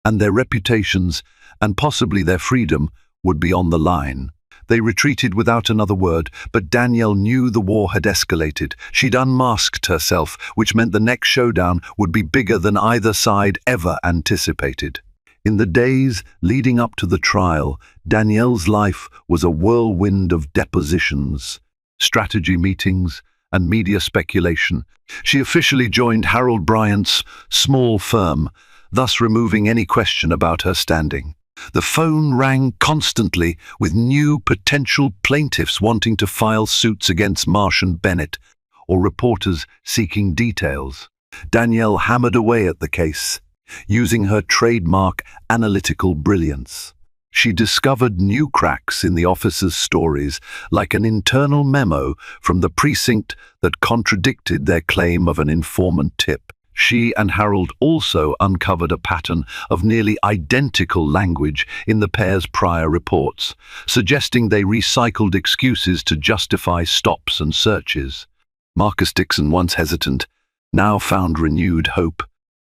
and their reputations, and possibly their freedom, would be on the line. They retreated without another word, but Danielle knew the war had escalated. She'd unmasked herself, which meant the next showdown would be bigger than either side ever anticipated. In the days leading up to the trial, Danielle's life was a whirlwind of depositions, strategy meetings, and media speculation. She officially joined Harold Bryant's small firm, thus removing any question about her standing. The phone rang constantly with new potential plaintiffs wanting to file suits against Marsh and Bennett, or reporters seeking details. Danielle hammered away at the case, using her trademark analytical brilliance. She discovered new cracks in the officers' stories, like an internal memo from the precinct that contradicted their claim of an informant tip. She and Harold also uncovered a pattern of nearly identical language in the pair's prior reports, suggesting they recycled excuses to justify stops and searches. Marcus Dixon, once hesitant, now found renewed hope.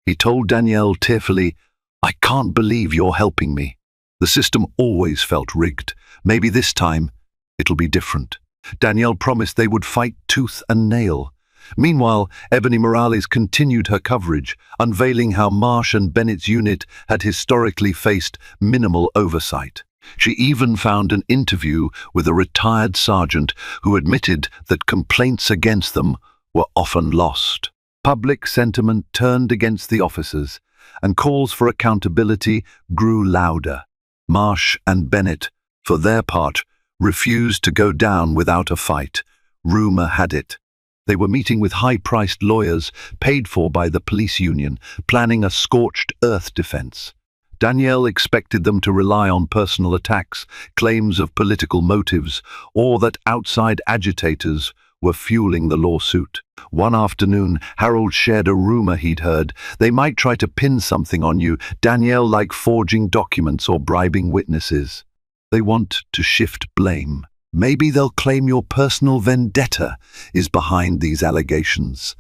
He told Danielle tearfully, "I can't believe you're helping me. The system always felt rigged. Maybe this time it'll be different." Danielle promised they would fight tooth and nail. Meanwhile, Ebony Morales continued her coverage, unveiling how Marsh and Bennett's unit had historically faced minimal oversight. She even found an interview with a retired sergeant who admitted that complaints against them were often lost. Public sentiment turned against the officers, and calls for accountability grew louder. Marsh and Bennett, for their part, refused to go down without a fight. Rumor had it they were meeting with high-priced lawyers paid for by the police union, planning a scorched earth defense. Danielle expected them to rely on personal attacks, claims of political motives, or that outside agitators were fueling the lawsuit. One afternoon, Harold shared a rumor he'd heard. "They might try to pin something on you, Danielle, like forging documents or bribing witnesses. They want to shift blame. Maybe they'll claim your personal vendetta is behind these allegations."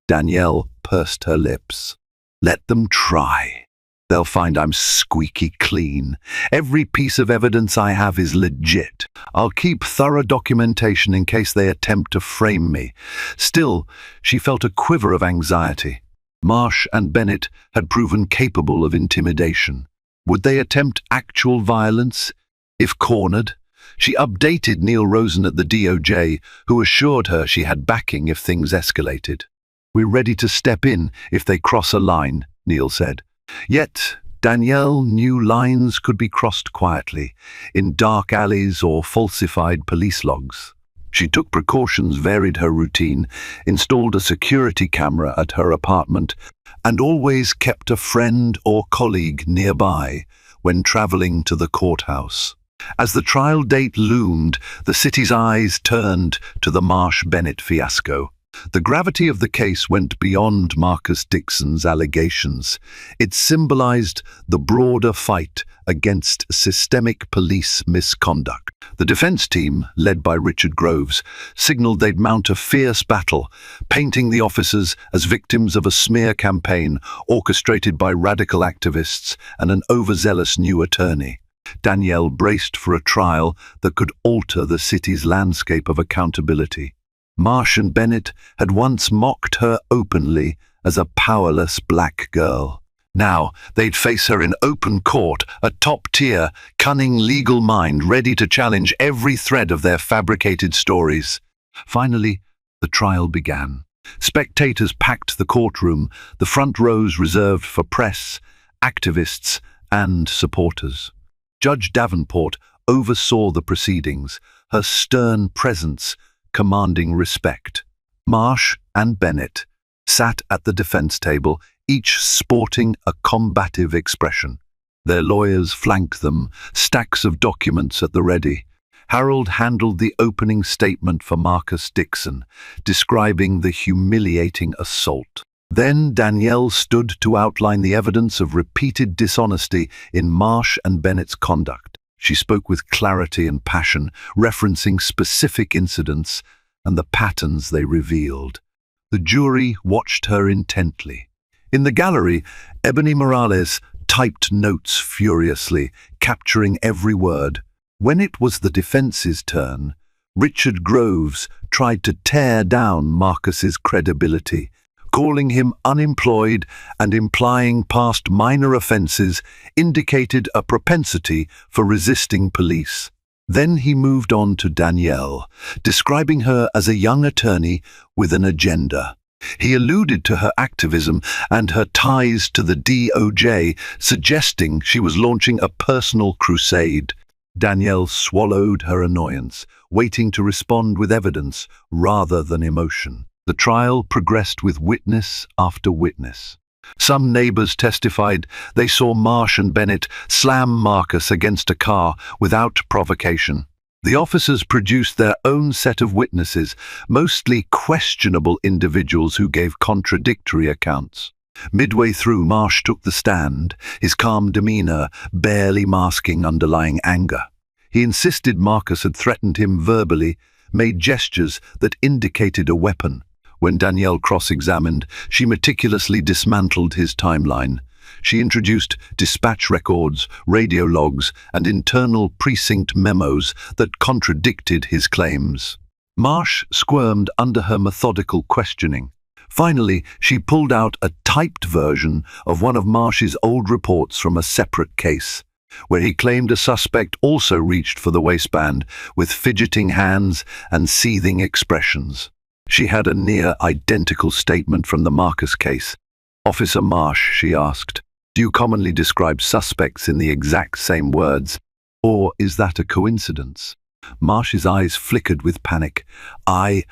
Danielle pursed her lips. "Let them try. They'll find I'm squeaky clean. Every piece of evidence I have is legit. I'll keep thorough documentation in case they attempt to frame me." Still, she felt a quiver of anxiety. Marsh and Bennett had proven capable of intimidation. Would they attempt actual violence if cornered? She updated Neil Rosen at the DOJ, who assured her she had backing if things escalated. "We're ready to step in if they cross a line," Neil said. Yet, Danielle knew lines could be crossed quietly, in dark alleys or falsified police logs. She took precautions, varied her routine, installed a security camera at her apartment, and always kept a friend or colleague nearby when traveling to the courthouse. As the trial date loomed, the city's eyes turned to the Marsh-Bennett fiasco. The gravity of the case went beyond Marcus Dixon's allegations. It symbolized the broader fight against systemic police misconduct. The defense team, led by Richard Groves, signaled they'd mount a fierce battle, painting the officers as victims of a smear campaign orchestrated by radical activists and an overzealous new attorney. Danielle braced for a trial that could alter the city's landscape of accountability. Marsh and Bennett had once mocked her openly as a powerless black girl. Now they'd face her in open court, a top-tier, cunning legal mind ready to challenge every thread of their fabricated stories. Finally, the trial began. Spectators packed the courtroom, the front rows reserved for press, activists, and supporters. Judge Davenport oversaw the proceedings, her stern presence commanding respect. Marsh and Bennett sat at the defense table, each sporting a combative expression. Their lawyers flanked them, stacks of documents at the ready. Harold handled the opening statement for Marcus Dixon, describing the humiliating assault. Then Danielle stood to outline the evidence of repeated dishonesty in Marsh and Bennett's conduct. She spoke with clarity and passion, referencing specific incidents and the patterns they revealed. The jury watched her intently. In the gallery, Ebony Morales typed notes furiously, capturing every word. When it was the defense's turn, Richard Groves tried to tear down Marcus's credibility, calling him unemployed and implying past minor offenses indicated a propensity for resisting police. Then he moved on to Danielle, describing her as a young attorney with an agenda. He alluded to her activism and her ties to the DOJ, suggesting she was launching a personal crusade. Danielle swallowed her annoyance, waiting to respond with evidence rather than emotion. The trial progressed with witness after witness. Some neighbors testified they saw Marsh and Bennett slam Marcus against a car without provocation. The officers produced their own set of witnesses, mostly questionable individuals who gave contradictory accounts. Midway through, Marsh took the stand, his calm demeanor barely masking underlying anger. He insisted Marcus had threatened him verbally, made gestures that indicated a weapon. When Danielle cross-examined, she meticulously dismantled his timeline. She introduced dispatch records, radio logs, and internal precinct memos that contradicted his claims. Marsh squirmed under her methodical questioning. Finally, she pulled out a typed version of one of Marsh's old reports from a separate case, where he claimed a suspect also reached for the waistband with fidgeting hands and seething expressions. She had a near-identical statement from the Marcus case. "Officer Marsh," she asked, "do you commonly describe suspects in the exact same words? Or is that a coincidence?" Marsh's eyes flickered with panic. I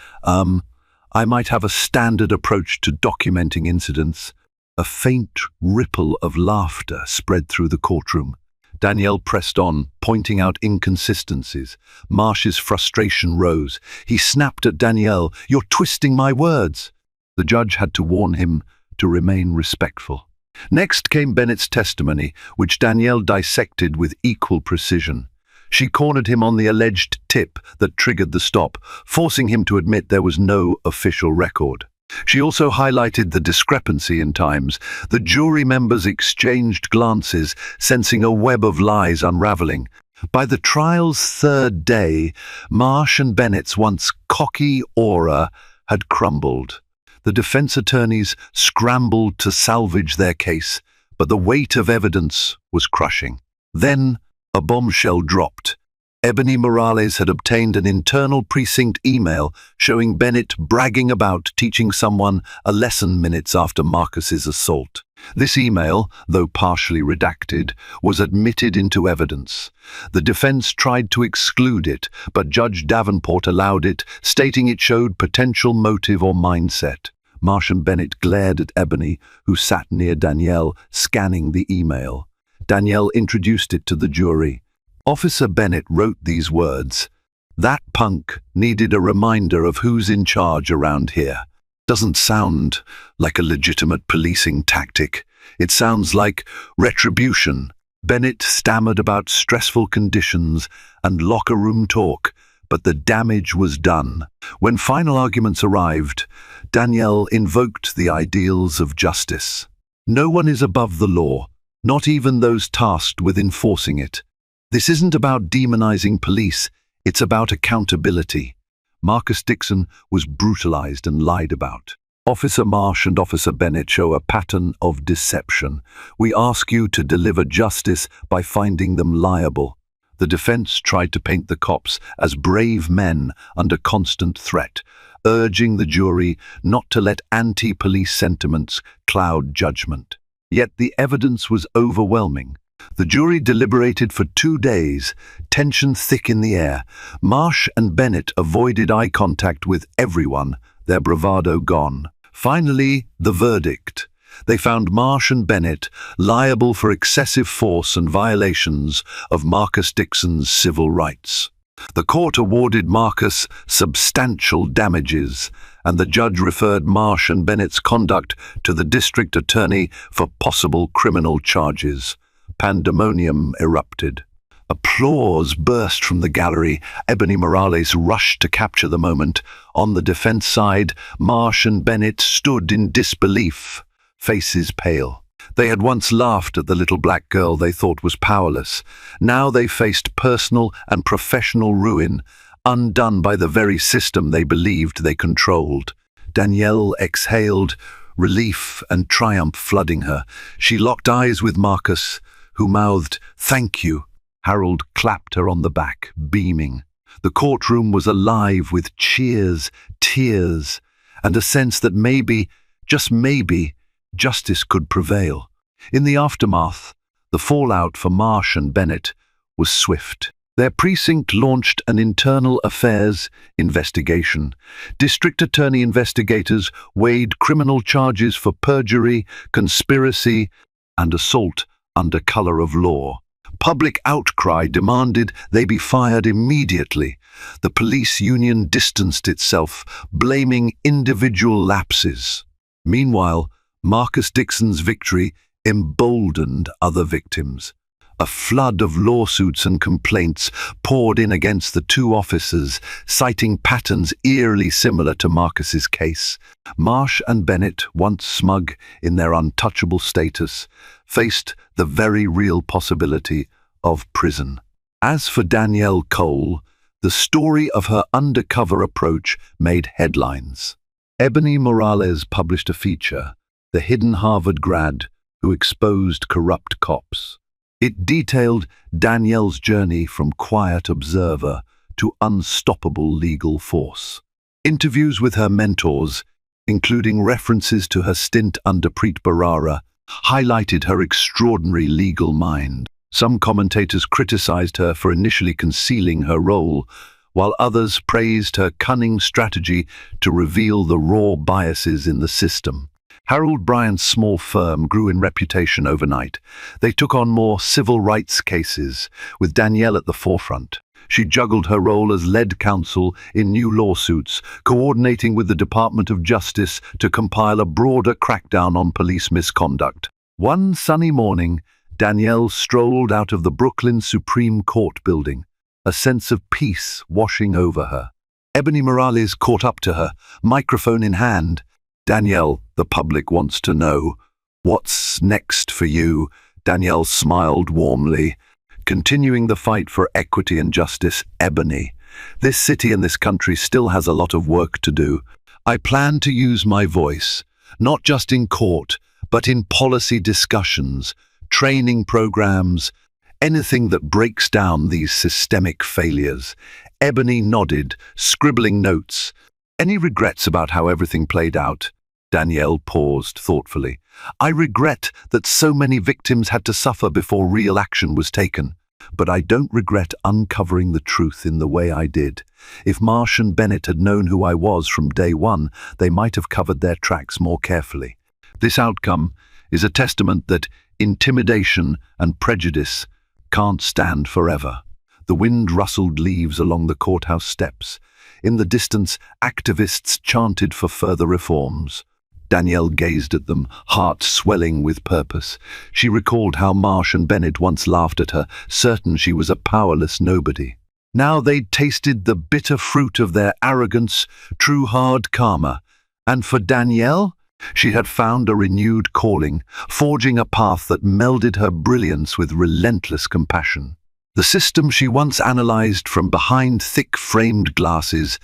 might have a standard approach to documenting incidents." A faint ripple of laughter spread through the courtroom. Danielle pressed on, pointing out inconsistencies. Marsh's frustration rose. He snapped at Danielle, "You're twisting my words." The judge had to warn him to remain respectful. Next came Bennett's testimony, which Danielle dissected with equal precision. She cornered him on the alleged tip that triggered the stop, forcing him to admit there was no official record. She also highlighted the discrepancy in times. The jury members exchanged glances, sensing a web of lies unraveling. By the trial's third day, Marsh and Bennett's once cocky aura had crumbled. The defense attorneys scrambled to salvage their case, but the weight of evidence was crushing. Then a bombshell dropped. Ebony Morales had obtained an internal precinct email showing Bennett bragging about teaching someone a lesson minutes after Marcus's assault. This email, though partially redacted, was admitted into evidence. The defense tried to exclude it, but Judge Davenport allowed it, stating it showed potential motive or mindset. Marsh and Bennett glared at Ebony, who sat near Danielle, scanning the email. Danielle introduced it to the jury. Officer Bennett wrote these words, "That punk needed a reminder of who's in charge around here." Doesn't sound like a legitimate policing tactic. It sounds like retribution. Bennett stammered about stressful conditions and locker room talk, but the damage was done. When final arguments arrived, Danielle invoked the ideals of justice. No one is above the law, not even those tasked with enforcing it. This isn't about demonizing police, it's about accountability. Marcus Dixon was brutalized and lied about. Officer Marsh and Officer Bennett show a pattern of deception. We ask you to deliver justice by finding them liable. The defense tried to paint the cops as brave men under constant threat, urging the jury not to let anti-police sentiments cloud judgment. Yet the evidence was overwhelming. The jury deliberated for 2 days, tension thick in the air. Marsh and Bennett avoided eye contact with everyone, their bravado gone. Finally, the verdict. They found Marsh and Bennett liable for excessive force and violations of Marcus Dixon's civil rights. The court awarded Marcus substantial damages, and the judge referred Marsh and Bennett's conduct to the district attorney for possible criminal charges. Pandemonium erupted. Applause burst from the gallery. Ebony Morales rushed to capture the moment. On the defense side, Marsh and Bennett stood in disbelief, faces pale. They had once laughed at the little black girl they thought was powerless. Now they faced personal and professional ruin, undone by the very system they believed they controlled. Danielle exhaled, relief and triumph flooding her. She locked eyes with Marcus, who mouthed, "Thank you." Harold clapped her on the back, beaming. The courtroom was alive with cheers, tears, and a sense that maybe, just maybe, justice could prevail. In the aftermath, the fallout for Marsh and Bennett was swift. Their precinct launched an internal affairs investigation. District attorney investigators weighed criminal charges for perjury, conspiracy, and assault under color of law. Public outcry demanded they be fired immediately. The police union distanced itself, blaming individual lapses. Meanwhile, Marcus Dixon's victory emboldened other victims. A flood of lawsuits and complaints poured in against the two officers, citing patterns eerily similar to Marcus's case. Marsh and Bennett, once smug in their untouchable status, faced the very real possibility of prison. As for Danielle Cole, the story of her undercover approach made headlines. Ebony Morales published a feature, The Hidden Harvard Grad Who Exposed Corrupt Cops. It detailed Danielle's journey from quiet observer to unstoppable legal force. Interviews with her mentors, including references to her stint under Preet Bharara, highlighted her extraordinary legal mind. Some commentators criticized her for initially concealing her role, while others praised her cunning strategy to reveal the raw biases in the system. Harold Bryant's small firm grew in reputation overnight. They took on more civil rights cases, with Danielle at the forefront. She juggled her role as lead counsel in new lawsuits, coordinating with the Department of Justice to compile a broader crackdown on police misconduct. One sunny morning, Danielle strolled out of the Brooklyn Supreme Court building, a sense of peace washing over her. Ebony Morales caught up to her, microphone in hand. "Danielle, the public wants to know. What's next for you?" Danielle smiled warmly. "Continuing the fight for equity and justice, Ebony. This city and this country still has a lot of work to do. I plan to use my voice, not just in court, but in policy discussions, training programs, anything that breaks down these systemic failures." Ebony nodded, scribbling notes. "Any regrets about how everything played out?" Danielle paused thoughtfully. "I regret that so many victims had to suffer before real action was taken. But I don't regret uncovering the truth in the way I did. If Marsh and Bennett had known who I was from day one, they might have covered their tracks more carefully. This outcome is a testament that intimidation and prejudice can't stand forever." The wind rustled leaves along the courthouse steps. In the distance, activists chanted for further reforms. Danielle gazed at them, heart swelling with purpose. She recalled how Marsh and Bennett once laughed at her, certain she was a powerless nobody. Now they'd tasted the bitter fruit of their arrogance, true hard karma. And for Danielle, she had found a renewed calling, forging a path that melded her brilliance with relentless compassion. The system she once analyzed from behind thick-framed glasses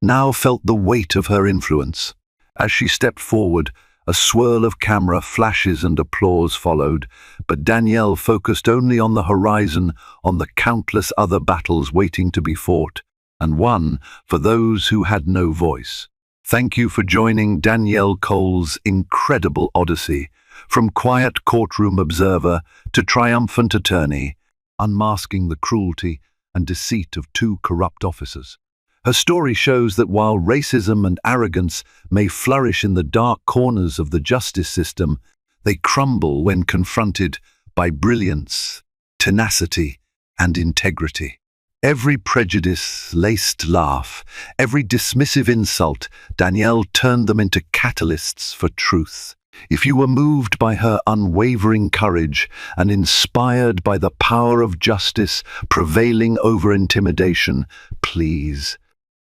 now felt the weight of her influence. As she stepped forward, a swirl of camera flashes and applause followed, but Danielle focused only on the horizon, on the countless other battles waiting to be fought, and won for those who had no voice. Thank you for joining Danielle Cole's incredible odyssey, from quiet courtroom observer to triumphant attorney, unmasking the cruelty and deceit of two corrupt officers. Her story shows that while racism and arrogance may flourish in the dark corners of the justice system, they crumble when confronted by brilliance, tenacity, and integrity. Every prejudice-laced laugh, every dismissive insult, Danielle turned them into catalysts for truth. If you were moved by her unwavering courage and inspired by the power of justice prevailing over intimidation, please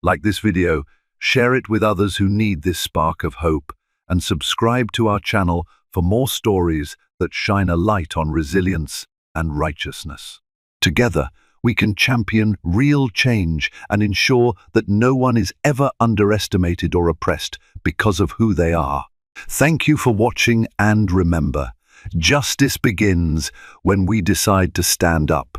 like this video, share it with others who need this spark of hope, and subscribe to our channel for more stories that shine a light on resilience and righteousness. Together, we can champion real change and ensure that no one is ever underestimated or oppressed because of who they are. Thank you for watching, and remember, justice begins when we decide to stand up.